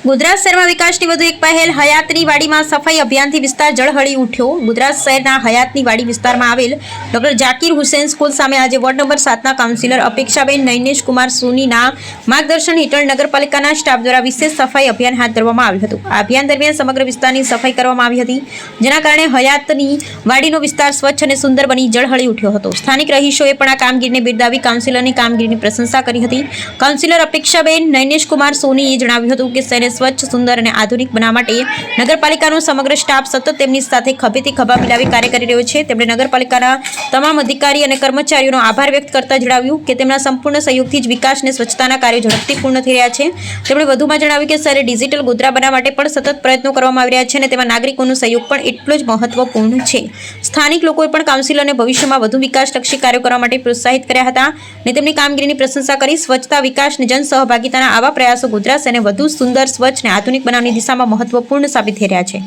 ગુજરાત શહેરમાં વિકાસની વધુ એક પહેલ હયાતની વાડીમાં સફાઈ અભિયાનથી વિસ્તાર ઝળહળી ઉઠ્યો। ગુજરાત શહેરના હયાતની વાડી વિસ્તારમાં આવેલ ડોક્ટર ઝાકીર હુસેન સ્કૂલ સામે આજે વોર્ડ નંબર 7ના કાઉન્સિલર અપેક્ષાબેન નૈનેશ કુમાર સોનીના માર્ગદર્શન હેઠળ નગરપાલિકાના સ્ટાફ દ્વારા વિશેષ સફાઈ અભિયાન હાથ ધરવામાં આવ્યું હતું। આ અભિયાન દરમિયાન સમગ્ર વિસ્તારની સફાઈ કરવામાં આવી હતી, જેના કારણે હયાતની વાડીનો વિસ્તાર સ્વચ્છ અને સુંદર બની ઝળહળી ઉઠ્યો હતો। સ્થાનિક રહીશોએ પણ આ કામગીરીને બિરદાવી કાઉન્સિલરની કામગીરીની પ્રશંસા કરી હતી। કાઉન્સિલર અપેક્ષાબેન નૈનેશ કુમાર સોનીએ જણાવ્યું હતું કે શહેરને સ્વચ્છ, સુંદર અને આધુનિક બનાવવા માટે નગરપાલિકાનો સમગ્ર સ્ટાફ સતત તેમની સાથે ખભેથી ખભા મિલાવી કાર્ય કરી રહ્યો છે। તેમણે નગરપાલિકાના તમામ અધિકારી અને કર્મચારીઓનો આભાર વ્યક્ત કરતા જણાવ્યું કે તેમના સંપૂર્ણ સહયોગથી જ વિકાસ અને સ્વચ્છતાના કાર્યો ઝડપથી પૂર્ણ થઈ રહ્યા છે। તેમણે વધુમાં જણાવ્યું કે શહેરે ડિજિટલ ગોધરા બનાવવા માટે પણ સતત પ્રયત્નો કરવામાં આવી રહ્યા છે અને તેમાં નાગરિકોનો સહયોગ પણ એટલો જ મહત્વપૂર્ણ છે। સ્થાનિક લોકોએ પણ કાઉન્સિલરને ભવિષ્યમાં વધુ વિકાસલક્ષી કાર્યો કરવા માટે પ્રોત્સાહિત કર્યા હતા અને તેમની કામગીરીની પ્રશંસા કરી। સ્વચ્છતા, વિકાસ અને જનસહભાગિતાના આવા પ્રયાસો ગુજરાત શહેરને વધુ સુંદર, સ્વચ્છ અને આધુનિક બનાવવાની દિશામાં મહત્વપૂર્ણ સાબિત થઈ રહ્યા છે।